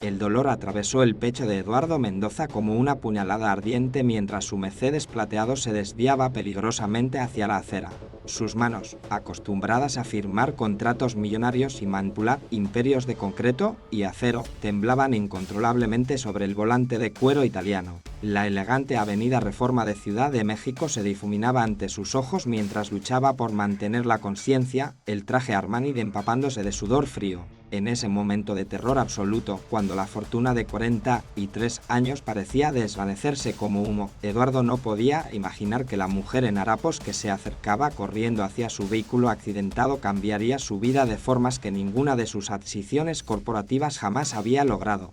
El dolor atravesó el pecho de Eduardo Mendoza como una puñalada ardiente mientras su Mercedes plateado se desviaba peligrosamente hacia la acera. Sus manos, acostumbradas a firmar contratos millonarios y manipular imperios de concreto y acero, temblaban incontrolablemente sobre el volante de cuero italiano. La elegante avenida Reforma de Ciudad de México se difuminaba ante sus ojos mientras luchaba por mantener la conciencia, el traje Armani empapándose de sudor frío. En ese momento de terror absoluto, cuando la fortuna de 43 años parecía desvanecerse como humo, Eduardo no podía imaginar que la mujer en harapos que se acercaba corriendo hacia su vehículo accidentado cambiaría su vida de formas que ninguna de sus adquisiciones corporativas jamás había logrado.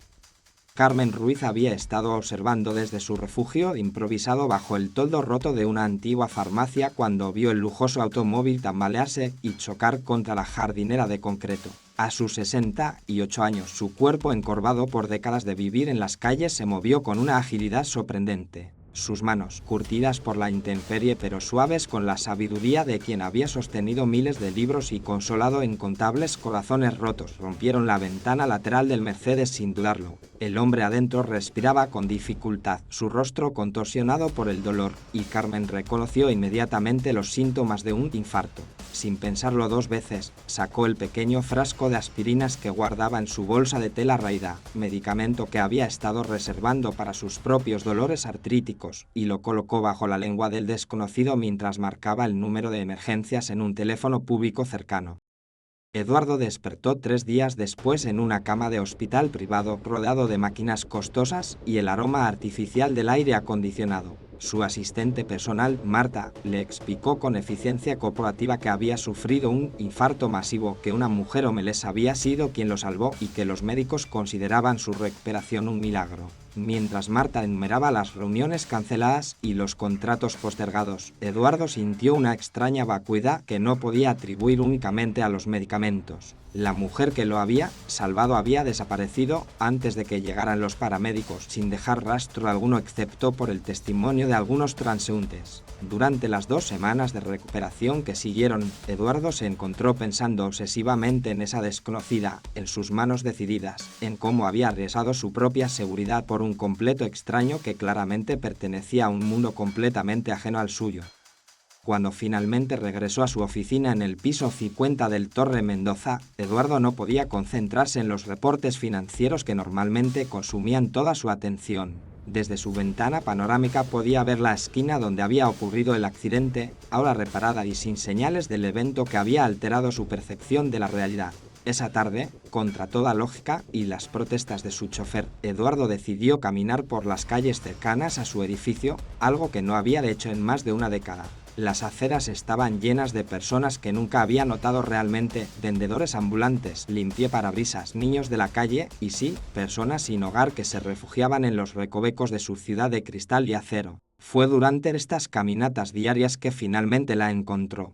Carmen Ruiz había estado observando desde su refugio improvisado bajo el toldo roto de una antigua farmacia cuando vio el lujoso automóvil tambalearse y chocar contra la jardinera de concreto. A sus 68 años, su cuerpo encorvado por décadas de vivir en las calles se movió con una agilidad sorprendente. Sus manos, curtidas por la intemperie pero suaves con la sabiduría de quien había sostenido miles de libros y consolado incontables corazones rotos, rompieron la ventana lateral del Mercedes sin dudarlo. El hombre adentro respiraba con dificultad, su rostro contorsionado por el dolor, y Carmen reconoció inmediatamente los síntomas de un infarto. Sin pensarlo dos veces, sacó el pequeño frasco de aspirinas que guardaba en su bolsa de tela raída, medicamento que había estado reservando para sus propios dolores artríticos, y lo colocó bajo la lengua del desconocido mientras marcaba el número de emergencias en un teléfono público cercano. Eduardo despertó 3 días después en una cama de hospital privado rodeado de máquinas costosas y el aroma artificial del aire acondicionado. Su asistente personal, Marta, le explicó con eficiencia corporativa que había sufrido un infarto masivo, que una mujer homelés había sido quien lo salvó y que los médicos consideraban su recuperación un milagro. Mientras Marta enumeraba las reuniones canceladas y los contratos postergados, Eduardo sintió una extraña vacuidad que no podía atribuir únicamente a los medicamentos. La mujer que lo había salvado había desaparecido antes de que llegaran los paramédicos, sin dejar rastro alguno excepto por el testimonio de algunos transeúntes. Durante las 2 semanas de recuperación que siguieron, Eduardo se encontró pensando obsesivamente en esa desconocida, en sus manos decididas, en cómo había arriesgado su propia seguridad por un completo extraño que claramente pertenecía a un mundo completamente ajeno al suyo. Cuando finalmente regresó a su oficina en el piso 50 del Torre Mendoza, Eduardo no podía concentrarse en los reportes financieros que normalmente consumían toda su atención. Desde su ventana panorámica podía ver la esquina donde había ocurrido el accidente, ahora reparada y sin señales del evento que había alterado su percepción de la realidad. Esa tarde, contra toda lógica y las protestas de su chofer, Eduardo decidió caminar por las calles cercanas a su edificio, algo que no había hecho en más de una década. Las aceras estaban llenas de personas que nunca había notado realmente, vendedores ambulantes, limpiaparabrisas, niños de la calle y sí, personas sin hogar que se refugiaban en los recovecos de su ciudad de cristal y acero. Fue durante estas caminatas diarias que finalmente la encontró.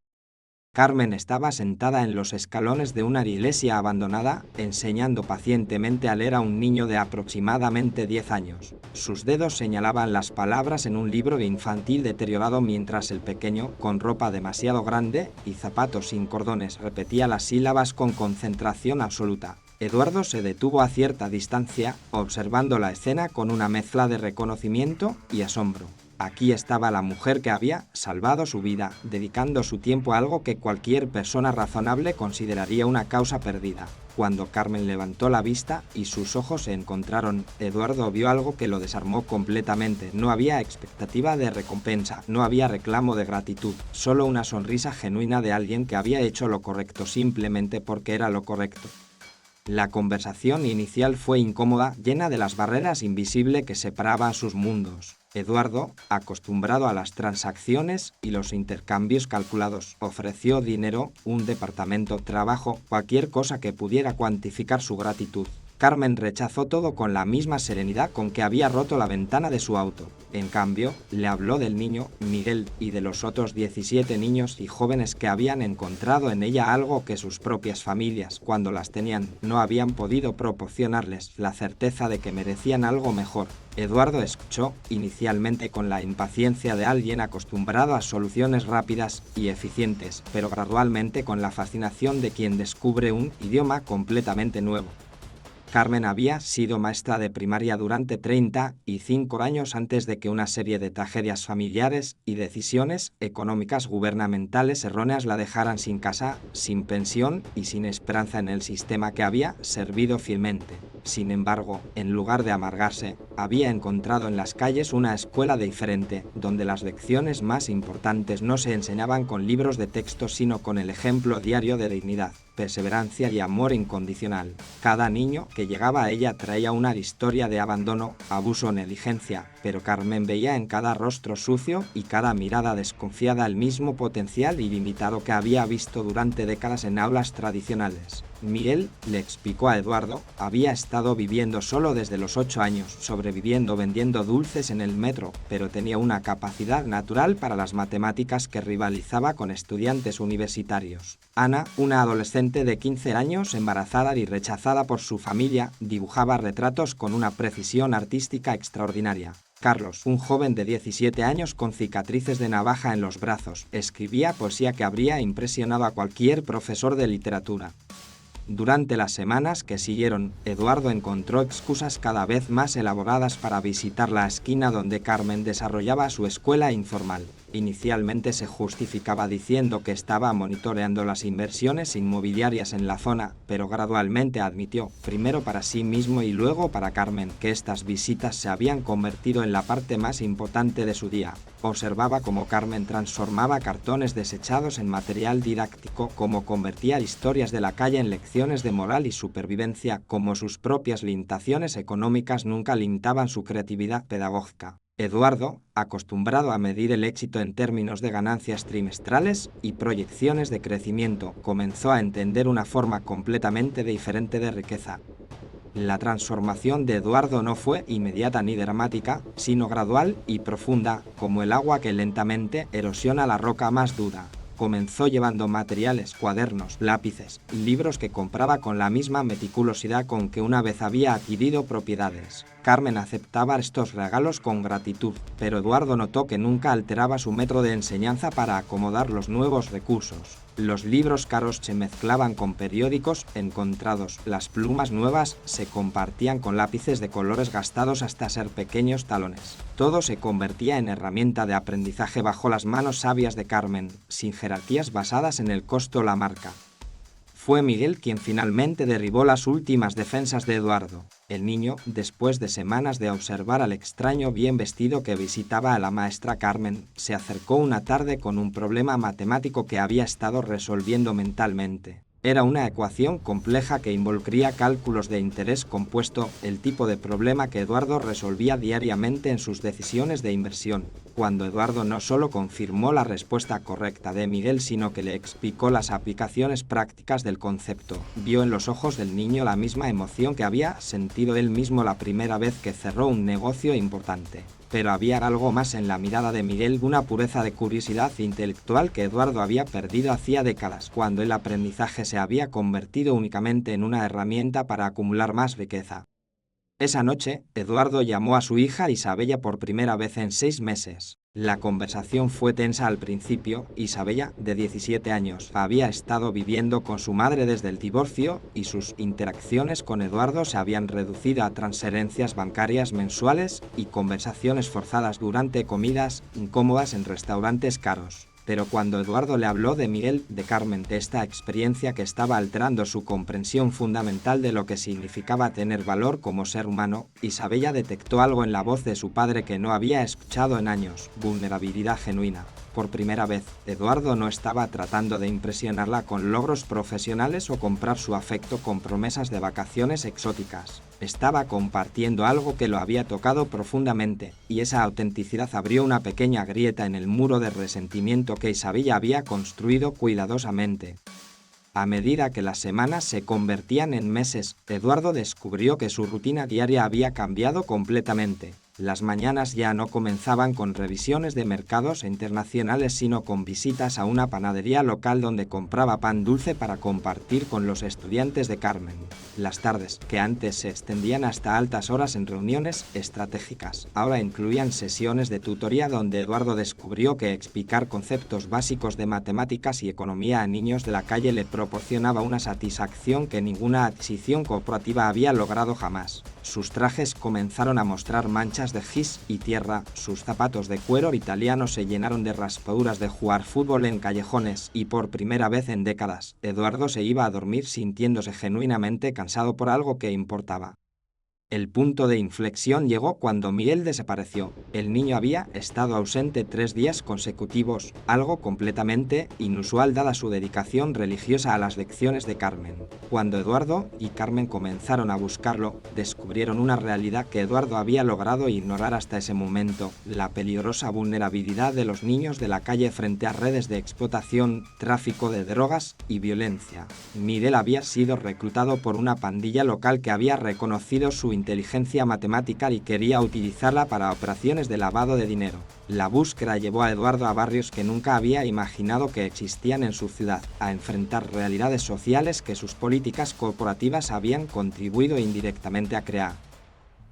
Carmen estaba sentada en los escalones de una iglesia abandonada, enseñando pacientemente a leer a un niño de aproximadamente 10 años. Sus dedos señalaban las palabras en un libro infantil deteriorado mientras el pequeño, con ropa demasiado grande y zapatos sin cordones, repetía las sílabas con concentración absoluta. Eduardo se detuvo a cierta distancia, observando la escena con una mezcla de reconocimiento y asombro. Aquí estaba la mujer que había salvado su vida, dedicando su tiempo a algo que cualquier persona razonable consideraría una causa perdida. Cuando Carmen levantó la vista y sus ojos se encontraron, Eduardo vio algo que lo desarmó completamente. No había expectativa de recompensa, no había reclamo de gratitud, solo una sonrisa genuina de alguien que había hecho lo correcto simplemente porque era lo correcto. La conversación inicial fue incómoda, llena de las barreras invisibles que separaban sus mundos. Eduardo, acostumbrado a las transacciones y los intercambios calculados, ofreció dinero, un departamento, trabajo, cualquier cosa que pudiera cuantificar su gratitud. Carmen rechazó todo con la misma serenidad con que había roto la ventana de su auto. En cambio, le habló del niño, Miguel, y de los otros 17 niños y jóvenes que habían encontrado en ella algo que sus propias familias, cuando las tenían, no habían podido proporcionarles, la certeza de que merecían algo mejor. Eduardo escuchó, inicialmente con la impaciencia de alguien acostumbrado a soluciones rápidas y eficientes, pero gradualmente con la fascinación de quien descubre un idioma completamente nuevo. Carmen había sido maestra de primaria durante 35 años antes de que una serie de tragedias familiares y decisiones económicas gubernamentales erróneas la dejaran sin casa, sin pensión y sin esperanza en el sistema que había servido fielmente. Sin embargo, en lugar de amargarse, había encontrado en las calles una escuela diferente, donde las lecciones más importantes no se enseñaban con libros de texto sino con el ejemplo diario de dignidad, perseverancia y amor incondicional. Cada niño que llegaba a ella traía una historia de abandono, abuso o negligencia, pero Carmen veía en cada rostro sucio y cada mirada desconfiada el mismo potencial ilimitado que había visto durante décadas en aulas tradicionales. Miguel, le explicó a Eduardo, había estado viviendo solo desde los 8 años, sobreviviendo vendiendo dulces en el metro, pero tenía una capacidad natural para las matemáticas que rivalizaba con estudiantes universitarios. Ana, una adolescente de 15 años, embarazada y rechazada por su familia, dibujaba retratos con una precisión artística extraordinaria. Carlos, un joven de 17 años con cicatrices de navaja en los brazos, escribía poesía que habría impresionado a cualquier profesor de literatura. Durante las semanas que siguieron, Eduardo encontró excusas cada vez más elaboradas para visitar la esquina donde Carmen desarrollaba su escuela informal. Inicialmente se justificaba diciendo que estaba monitoreando las inversiones inmobiliarias en la zona, pero gradualmente admitió, primero para sí mismo y luego para Carmen, que estas visitas se habían convertido en la parte más importante de su día. Observaba cómo Carmen transformaba cartones desechados en material didáctico, cómo convertía historias de la calle en lecciones de moral y supervivencia, cómo sus propias limitaciones económicas nunca limitaban su creatividad pedagógica. Eduardo, acostumbrado a medir el éxito en términos de ganancias trimestrales y proyecciones de crecimiento, comenzó a entender una forma completamente diferente de riqueza. La transformación de Eduardo no fue inmediata ni dramática, sino gradual y profunda, como el agua que lentamente erosiona la roca más dura. Comenzó llevando materiales, cuadernos, lápices, libros que compraba con la misma meticulosidad con que una vez había adquirido propiedades. Carmen aceptaba estos regalos con gratitud, pero Eduardo notó que nunca alteraba su método de enseñanza para acomodar los nuevos recursos. Los libros caros se mezclaban con periódicos encontrados, las plumas nuevas se compartían con lápices de colores gastados hasta ser pequeños talones. Todo se convertía en herramienta de aprendizaje bajo las manos sabias de Carmen, sin jerarquías basadas en el costo o la marca. Fue Miguel quien finalmente derribó las últimas defensas de Eduardo. El niño, después de semanas de observar al extraño bien vestido que visitaba a la maestra Carmen, se acercó una tarde con un problema matemático que había estado resolviendo mentalmente. Era una ecuación compleja que involucría cálculos de interés compuesto, el tipo de problema que Eduardo resolvía diariamente en sus decisiones de inversión. Cuando Eduardo no solo confirmó la respuesta correcta de Miguel, sino que le explicó las aplicaciones prácticas del concepto, vio en los ojos del niño la misma emoción que había sentido él mismo la primera vez que cerró un negocio importante. Pero había algo más en la mirada de Miguel, una pureza de curiosidad intelectual que Eduardo había perdido hacía décadas, cuando el aprendizaje se había convertido únicamente en una herramienta para acumular más riqueza. Esa noche, Eduardo llamó a su hija Isabella por primera vez en 6 meses. La conversación fue tensa al principio. Isabella, de 17 años, había estado viviendo con su madre desde el divorcio y sus interacciones con Eduardo se habían reducido a transferencias bancarias mensuales y conversaciones forzadas durante comidas incómodas en restaurantes caros. Pero cuando Eduardo le habló de Miguel, de Carmen, de esta experiencia que estaba alterando su comprensión fundamental de lo que significaba tener valor como ser humano, Isabella detectó algo en la voz de su padre que no había escuchado en años: vulnerabilidad genuina. Por primera vez, Eduardo no estaba tratando de impresionarla con logros profesionales o comprar su afecto con promesas de vacaciones exóticas. Estaba compartiendo algo que lo había tocado profundamente, y esa autenticidad abrió una pequeña grieta en el muro de resentimiento que Isabella había construido cuidadosamente. A medida que las semanas se convertían en meses, Eduardo descubrió que su rutina diaria había cambiado completamente. Las mañanas ya no comenzaban con revisiones de mercados internacionales, sino con visitas a una panadería local donde compraba pan dulce para compartir con los estudiantes de Carmen. Las tardes, que antes se extendían hasta altas horas en reuniones estratégicas, ahora incluían sesiones de tutoría donde Eduardo descubrió que explicar conceptos básicos de matemáticas y economía a niños de la calle le proporcionaba una satisfacción que ninguna adquisición corporativa había logrado jamás. Sus trajes comenzaron a mostrar manchas de gis y tierra, sus zapatos de cuero italiano se llenaron de raspaduras de jugar fútbol en callejones y por primera vez en décadas, Eduardo se iba a dormir sintiéndose genuinamente cansado por algo que importaba. El punto de inflexión llegó cuando Miguel desapareció. El niño había estado ausente 3 días consecutivos, algo completamente inusual dada su dedicación religiosa a las lecciones de Carmen. Cuando Eduardo y Carmen comenzaron a buscarlo, descubrieron una realidad que Eduardo había logrado ignorar hasta ese momento: la peligrosa vulnerabilidad de los niños de la calle frente a redes de explotación, tráfico de drogas y violencia. Miguel había sido reclutado por una pandilla local que había reconocido su inteligencia matemática y quería utilizarla para operaciones de lavado de dinero. La búsqueda llevó a Eduardo a barrios que nunca había imaginado que existían en su ciudad, a enfrentar realidades sociales que sus políticas corporativas habían contribuido indirectamente a crear.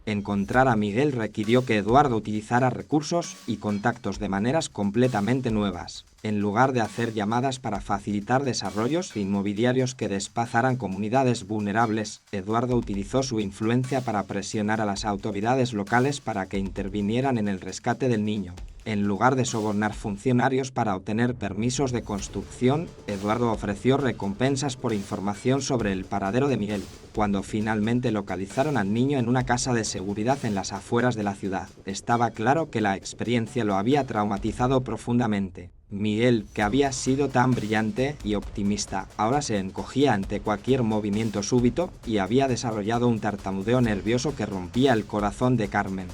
Encontrar a Miguel requirió que Eduardo utilizara recursos y contactos de maneras completamente nuevas. En lugar de hacer llamadas para facilitar desarrollos inmobiliarios que desplazaran comunidades vulnerables, Eduardo utilizó su influencia para presionar a las autoridades locales para que intervinieran en el rescate del niño. En lugar de sobornar funcionarios para obtener permisos de construcción, Eduardo ofreció recompensas por información sobre el paradero de Miguel. Cuando finalmente localizaron al niño en una casa de seguridad en las afueras de la ciudad, estaba claro que la experiencia lo había traumatizado profundamente. Miguel, que había sido tan brillante y optimista, ahora se encogía ante cualquier movimiento súbito y había desarrollado un tartamudeo nervioso que rompía el corazón de Carmen.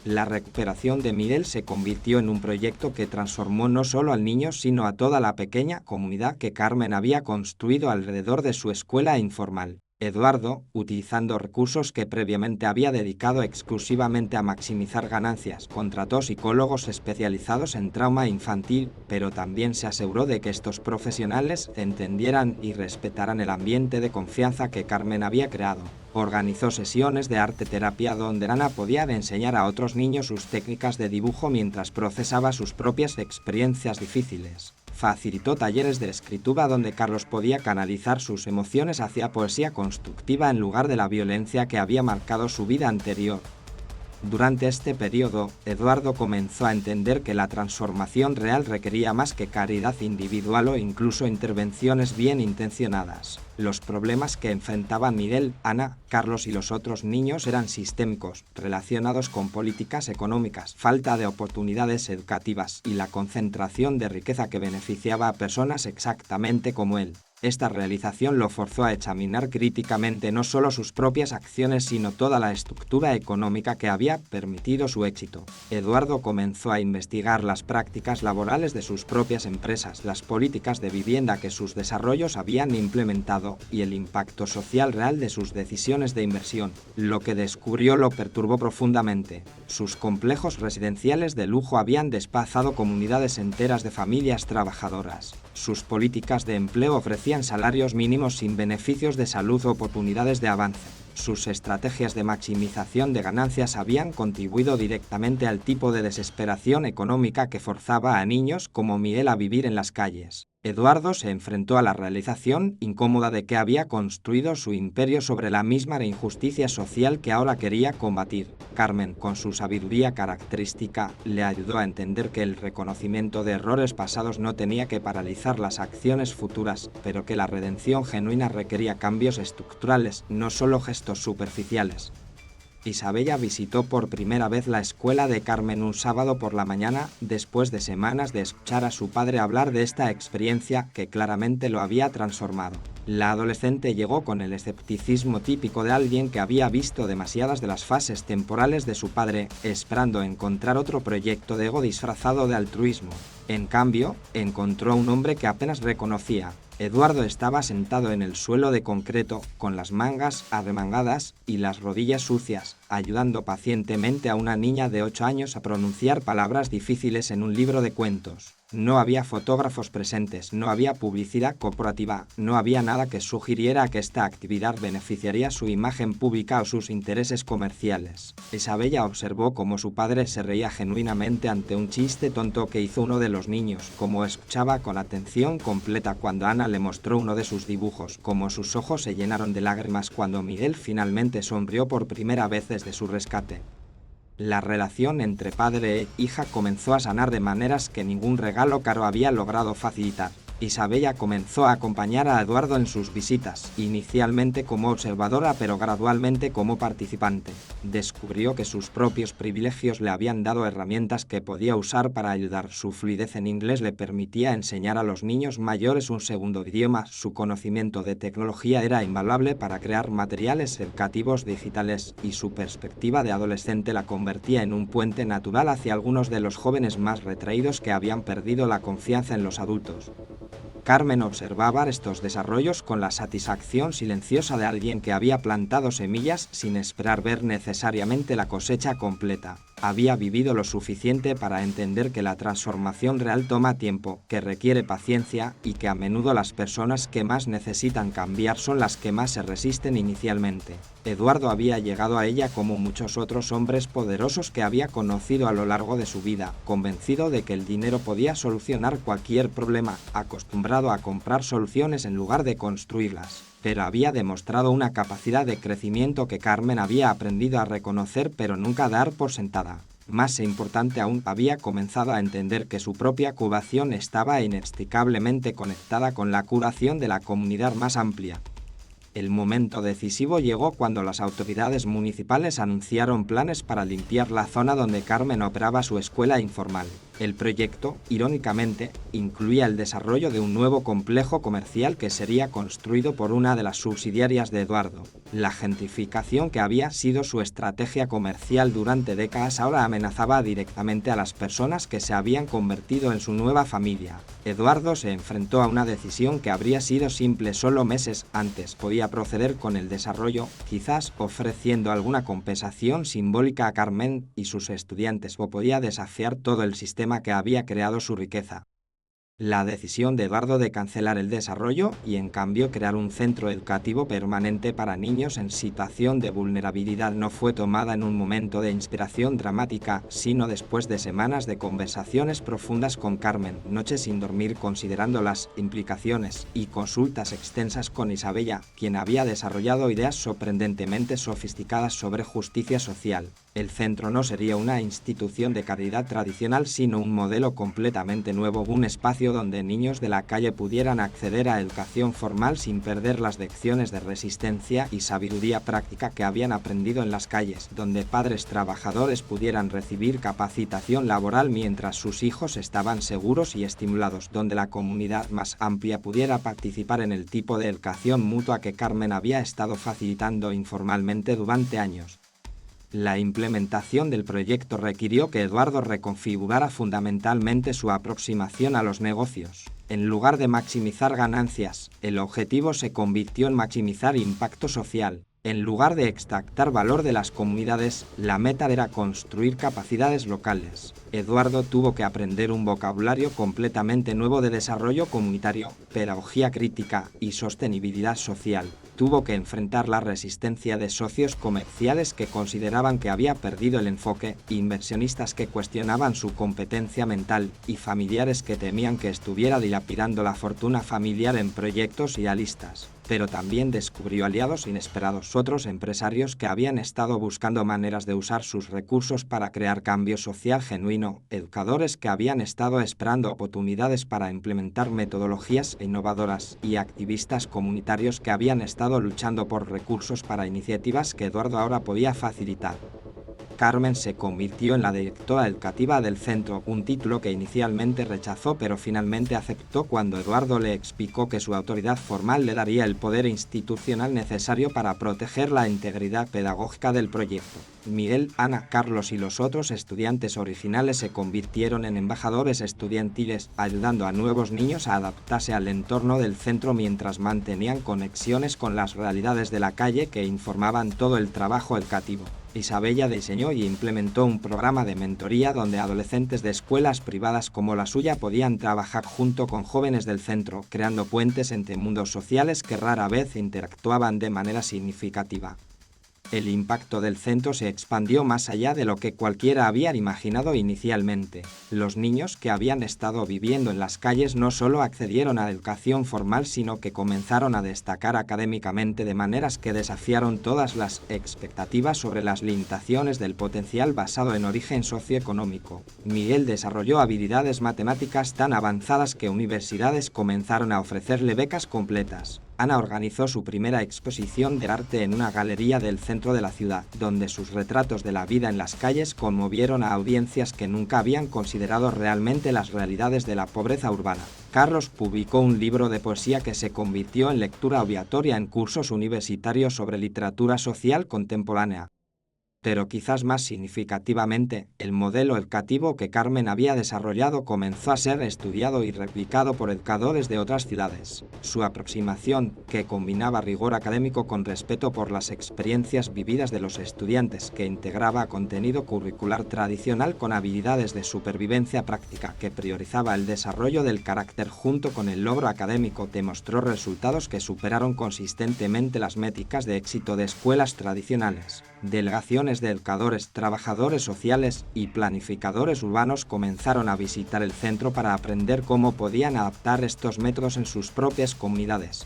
La recuperación de Miguel se convirtió en un proyecto que transformó no solo al niño, sino a toda la pequeña comunidad que Carmen había construido alrededor de su escuela informal. Eduardo, utilizando recursos que previamente había dedicado exclusivamente a maximizar ganancias, contrató psicólogos especializados en trauma infantil, pero también se aseguró de que estos profesionales entendieran y respetaran el ambiente de confianza que Carmen había creado. Organizó sesiones de arte-terapia donde Ana podía enseñar a otros niños sus técnicas de dibujo mientras procesaba sus propias experiencias difíciles. Facilitó talleres de escritura donde Carlos podía canalizar sus emociones hacia poesía constructiva en lugar de la violencia que había marcado su vida anterior. Durante este periodo, Eduardo comenzó a entender que la transformación real requería más que caridad individual o incluso intervenciones bien intencionadas. Los problemas que enfrentaban Miguel, Ana, Carlos y los otros niños eran sistémicos, relacionados con políticas económicas, falta de oportunidades educativas y la concentración de riqueza que beneficiaba a personas exactamente como él. Esta realización lo forzó a examinar críticamente no solo sus propias acciones, sino toda la estructura económica que había permitido su éxito. Eduardo comenzó a investigar las prácticas laborales de sus propias empresas, las políticas de vivienda que sus desarrollos habían implementado y el impacto social real de sus decisiones de inversión. Lo que descubrió lo perturbó profundamente. Sus complejos residenciales de lujo habían desplazado comunidades enteras de familias trabajadoras. Sus políticas de empleo ofrecían salarios mínimos sin beneficios de salud o oportunidades de avance. Sus estrategias de maximización de ganancias habían contribuido directamente al tipo de desesperación económica que forzaba a niños como Miguel a vivir en las calles. Eduardo se enfrentó a la realización incómoda de que había construido su imperio sobre la misma injusticia social que ahora quería combatir. Carmen, con su sabiduría característica, le ayudó a entender que el reconocimiento de errores pasados no tenía que paralizar las acciones futuras, pero que la redención genuina requería cambios estructurales, no solo gestos superficiales. Isabella visitó por primera vez la escuela de Carmen un sábado por la mañana, después de semanas de escuchar a su padre hablar de esta experiencia que claramente lo había transformado. La adolescente llegó con el escepticismo típico de alguien que había visto demasiadas de las fases temporales de su padre, esperando encontrar otro proyecto de ego disfrazado de altruismo. En cambio, encontró un hombre que apenas reconocía. Eduardo estaba sentado en el suelo de concreto, con las mangas arremangadas y las rodillas sucias, ayudando pacientemente a una niña de 8 años a pronunciar palabras difíciles en un libro de cuentos. No había fotógrafos presentes, no había publicidad corporativa, no había nada que sugiriera que esta actividad beneficiaría su imagen pública o sus intereses comerciales. Isabella observó cómo su padre se reía genuinamente ante un chiste tonto que hizo uno de los niños, cómo escuchaba con atención completa cuando Ana le mostró uno de sus dibujos, cómo sus ojos se llenaron de lágrimas cuando Miguel finalmente sonrió por primera vez desde su rescate. La relación entre padre e hija comenzó a sanar de maneras que ningún regalo caro había logrado facilitar. Isabella comenzó a acompañar a Eduardo en sus visitas, inicialmente como observadora pero gradualmente como participante. Descubrió que sus propios privilegios le habían dado herramientas que podía usar para ayudar. Su fluidez en inglés le permitía enseñar a los niños mayores un segundo idioma, su conocimiento de tecnología era invaluable para crear materiales educativos digitales y su perspectiva de adolescente la convertía en un puente natural hacia algunos de los jóvenes más retraídos que habían perdido la confianza en los adultos. Carmen observaba estos desarrollos con la satisfacción silenciosa de alguien que había plantado semillas sin esperar ver necesariamente la cosecha completa. Había vivido lo suficiente para entender que la transformación real toma tiempo, que requiere paciencia y que a menudo las personas que más necesitan cambiar son las que más se resisten inicialmente. Eduardo había llegado a ella como muchos otros hombres poderosos que había conocido a lo largo de su vida, convencido de que el dinero podía solucionar cualquier problema, acostumbrado a comprar soluciones en lugar de construirlas. Pero había demostrado una capacidad de crecimiento que Carmen había aprendido a reconocer pero nunca a dar por sentada. Más importante aún, había comenzado a entender que su propia curación estaba inextricablemente conectada con la curación de la comunidad más amplia. El momento decisivo llegó cuando las autoridades municipales anunciaron planes para limpiar la zona donde Carmen operaba su escuela informal. El proyecto, irónicamente, incluía el desarrollo de un nuevo complejo comercial que sería construido por una de las subsidiarias de Eduardo. La gentrificación que había sido su estrategia comercial durante décadas ahora amenazaba directamente a las personas que se habían convertido en su nueva familia. Eduardo se enfrentó a una decisión que habría sido simple solo meses antes. Podía proceder con el desarrollo, quizás ofreciendo alguna compensación simbólica a Carmen y sus estudiantes, o podía desafiar todo el sistema que había creado su riqueza. La decisión de Eduardo de cancelar el desarrollo y en cambio crear un centro educativo permanente para niños en situación de vulnerabilidad no fue tomada en un momento de inspiración dramática, sino después de semanas de conversaciones profundas con Carmen, noches sin dormir considerando las implicaciones y consultas extensas con Isabella, quien había desarrollado ideas sorprendentemente sofisticadas sobre justicia social. El centro no sería una institución de caridad tradicional, sino un modelo completamente nuevo, un espacio donde niños de la calle pudieran acceder a educación formal sin perder las lecciones de resistencia y sabiduría práctica que habían aprendido en las calles, donde padres trabajadores pudieran recibir capacitación laboral mientras sus hijos estaban seguros y estimulados, donde la comunidad más amplia pudiera participar en el tipo de educación mutua que Carmen había estado facilitando informalmente durante años. La implementación del proyecto requirió que Eduardo reconfigurara fundamentalmente su aproximación a los negocios. En lugar de maximizar ganancias, el objetivo se convirtió en maximizar impacto social. En lugar de extractar valor de las comunidades, la meta era construir capacidades locales. Eduardo tuvo que aprender un vocabulario completamente nuevo de desarrollo comunitario, pedagogía crítica y sostenibilidad social. Tuvo que enfrentar la resistencia de socios comerciales que consideraban que había perdido el enfoque, inversionistas que cuestionaban su competencia mental y familiares que temían que estuviera dilapidando la fortuna familiar en proyectos idealistas. Pero también descubrió aliados inesperados, otros empresarios que habían estado buscando maneras de usar sus recursos para crear cambio social genuino, educadores que habían estado esperando oportunidades para implementar metodologías innovadoras y activistas comunitarios que habían estado luchando por recursos para iniciativas que Eduardo ahora podía facilitar. Carmen se convirtió en la directora educativa del centro, un título que inicialmente rechazó pero finalmente aceptó cuando Eduardo le explicó que su autoridad formal le daría el poder institucional necesario para proteger la integridad pedagógica del proyecto. Miguel, Ana, Carlos y los otros estudiantes originales se convirtieron en embajadores estudiantiles, ayudando a nuevos niños a adaptarse al entorno del centro mientras mantenían conexiones con las realidades de la calle que informaban todo el trabajo educativo. Isabella diseñó y implementó un programa de mentoría donde adolescentes de escuelas privadas como la suya podían trabajar junto con jóvenes del centro, creando puentes entre mundos sociales que rara vez interactuaban de manera significativa. El impacto del centro se expandió más allá de lo que cualquiera había imaginado inicialmente. Los niños que habían estado viviendo en las calles no solo accedieron a la educación formal, sino que comenzaron a destacar académicamente de maneras que desafiaron todas las expectativas sobre las limitaciones del potencial basado en origen socioeconómico. Miguel desarrolló habilidades matemáticas tan avanzadas que universidades comenzaron a ofrecerle becas completas. Ana organizó su primera exposición de arte en una galería del centro de la ciudad, donde sus retratos de la vida en las calles conmovieron a audiencias que nunca habían considerado realmente las realidades de la pobreza urbana. Carlos publicó un libro de poesía que se convirtió en lectura obligatoria en cursos universitarios sobre literatura social contemporánea. Pero quizás más significativamente, el modelo educativo que Carmen había desarrollado comenzó a ser estudiado y replicado por educadores de otras ciudades. Su aproximación, que combinaba rigor académico con respeto por las experiencias vividas de los estudiantes, que integraba contenido curricular tradicional con habilidades de supervivencia práctica, que priorizaba el desarrollo del carácter junto con el logro académico, demostró resultados que superaron consistentemente las métricas de éxito de escuelas tradicionales. Delegaciones de educadores, trabajadores sociales y planificadores urbanos comenzaron a visitar el centro para aprender cómo podían adaptar estos métodos en sus propias comunidades.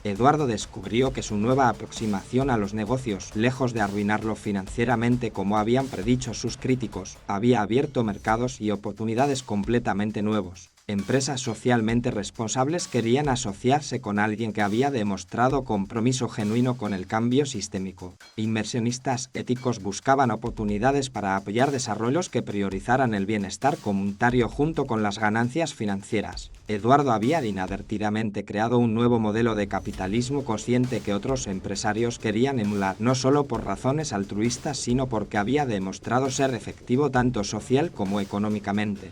Eduardo descubrió que su nueva aproximación a los negocios, lejos de arruinarlo financieramente como habían predicho sus críticos, había abierto mercados y oportunidades completamente nuevos. Empresas socialmente responsables querían asociarse con alguien que había demostrado compromiso genuino con el cambio sistémico. Inversionistas éticos buscaban oportunidades para apoyar desarrollos que priorizaran el bienestar comunitario junto con las ganancias financieras. Eduardo había inadvertidamente creado un nuevo modelo de capitalismo consciente que otros empresarios querían emular, no solo por razones altruistas, sino porque había demostrado ser efectivo tanto social como económicamente.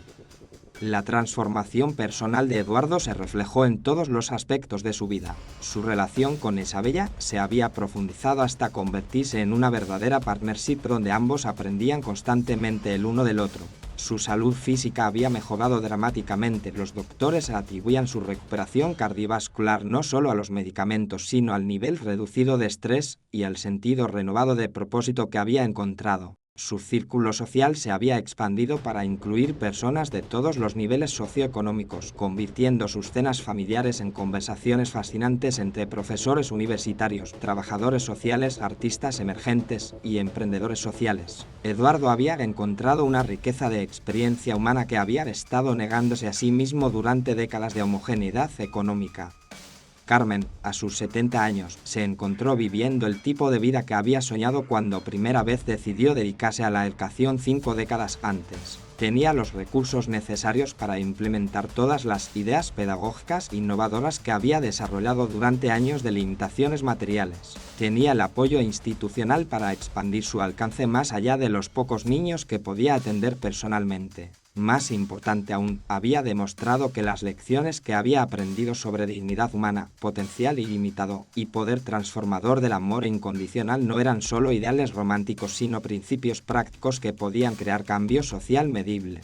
La transformación personal de Eduardo se reflejó en todos los aspectos de su vida. Su relación con Isabella se había profundizado hasta convertirse en una verdadera partnership donde ambos aprendían constantemente el uno del otro. Su salud física había mejorado dramáticamente. Los doctores atribuían su recuperación cardiovascular no solo a los medicamentos, sino al nivel reducido de estrés y al sentido renovado de propósito que había encontrado. Su círculo social se había expandido para incluir personas de todos los niveles socioeconómicos, convirtiendo sus cenas familiares en conversaciones fascinantes entre profesores universitarios, trabajadores sociales, artistas emergentes y emprendedores sociales. Eduardo había encontrado una riqueza de experiencia humana que había estado negándose a sí mismo durante décadas de homogeneidad económica. Carmen, a sus 70 años, se encontró viviendo el tipo de vida que había soñado cuando primera vez decidió dedicarse a la educación 5 décadas antes. Tenía los recursos necesarios para implementar todas las ideas pedagógicas innovadoras que había desarrollado durante años de limitaciones materiales. Tenía el apoyo institucional para expandir su alcance más allá de los pocos niños que podía atender personalmente. Más importante aún, había demostrado que las lecciones que había aprendido sobre dignidad humana, potencial ilimitado y poder transformador del amor incondicional no eran solo ideales románticos, sino principios prácticos que podían crear cambio social medible.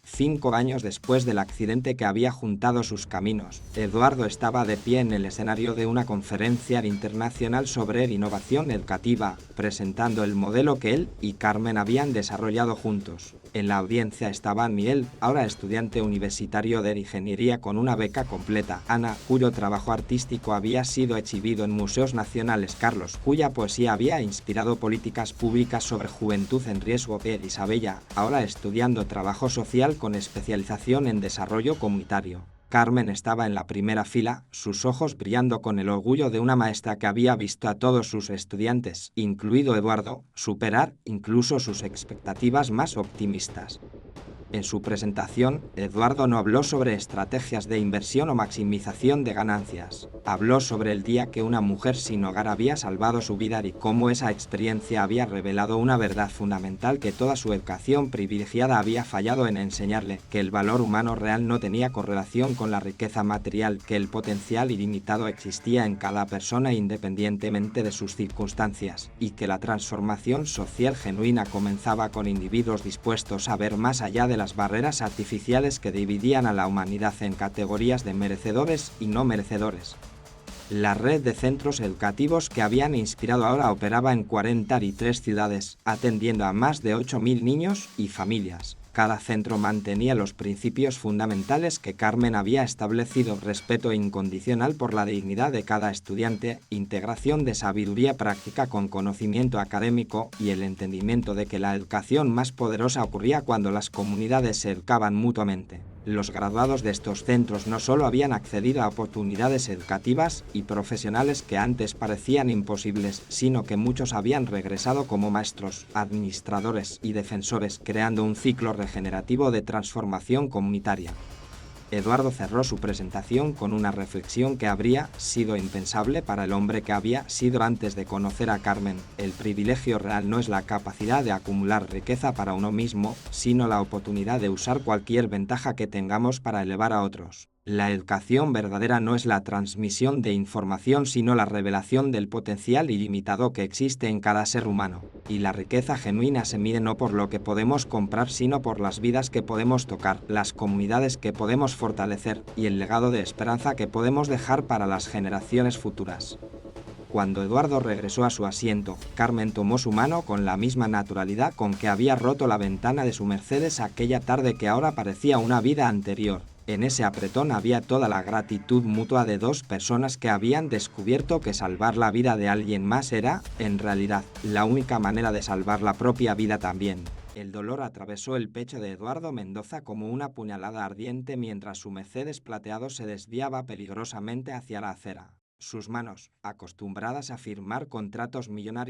5 años después del accidente que había juntado sus caminos, Eduardo estaba de pie en el escenario de una conferencia internacional sobre innovación educativa, presentando el modelo que él y Carmen habían desarrollado juntos. En la audiencia estaba Miguel, ahora estudiante universitario de ingeniería con una beca completa, Ana, cuyo trabajo artístico había sido exhibido en museos nacionales, Carlos, cuya poesía había inspirado políticas públicas sobre juventud en riesgo, e Isabella, ahora estudiando trabajo social con especialización en desarrollo comunitario. Carmen estaba en la primera fila, sus ojos brillando con el orgullo de una maestra que había visto a todos sus estudiantes, incluido Eduardo, superar incluso sus expectativas más optimistas. En su presentación, Eduardo no habló sobre estrategias de inversión o maximización de ganancias. Habló sobre el día que una mujer sin hogar había salvado su vida y cómo esa experiencia había revelado una verdad fundamental que toda su educación privilegiada había fallado en enseñarle, que el valor humano real no tenía correlación con la riqueza material, que el potencial ilimitado existía en cada persona independientemente de sus circunstancias, y que la transformación social genuina comenzaba con individuos dispuestos a ver más allá de las barreras artificiales que dividían a la humanidad en categorías de merecedores y no merecedores. La red de centros educativos que habían inspirado ahora operaba en 43 ciudades, atendiendo a más de 8.000 niños y familias. Cada centro mantenía los principios fundamentales que Carmen había establecido: respeto incondicional por la dignidad de cada estudiante, integración de sabiduría práctica con conocimiento académico y el entendimiento de que la educación más poderosa ocurría cuando las comunidades se educaban mutuamente. Los graduados de estos centros no solo habían accedido a oportunidades educativas y profesionales que antes parecían imposibles, sino que muchos habían regresado como maestros, administradores y defensores, creando un ciclo regenerativo de transformación comunitaria. Eduardo cerró su presentación con una reflexión que habría sido impensable para el hombre que había sido antes de conocer a Carmen. El privilegio real no es la capacidad de acumular riqueza para uno mismo, sino la oportunidad de usar cualquier ventaja que tengamos para elevar a otros. La educación verdadera no es la transmisión de información, sino la revelación del potencial ilimitado que existe en cada ser humano. Y la riqueza genuina se mide no por lo que podemos comprar, sino por las vidas que podemos tocar, las comunidades que podemos fortalecer y el legado de esperanza que podemos dejar para las generaciones futuras. Cuando Eduardo regresó a su asiento, Carmen tomó su mano con la misma naturalidad con que había roto la ventana de su Mercedes aquella tarde que ahora parecía una vida anterior. En ese apretón había toda la gratitud mutua de dos personas que habían descubierto que salvar la vida de alguien más era, en realidad, la única manera de salvar la propia vida también. El dolor atravesó el pecho de Eduardo Mendoza como una puñalada ardiente mientras su Mercedes plateado se desviaba peligrosamente hacia la acera. Sus manos, acostumbradas a firmar contratos millonarios,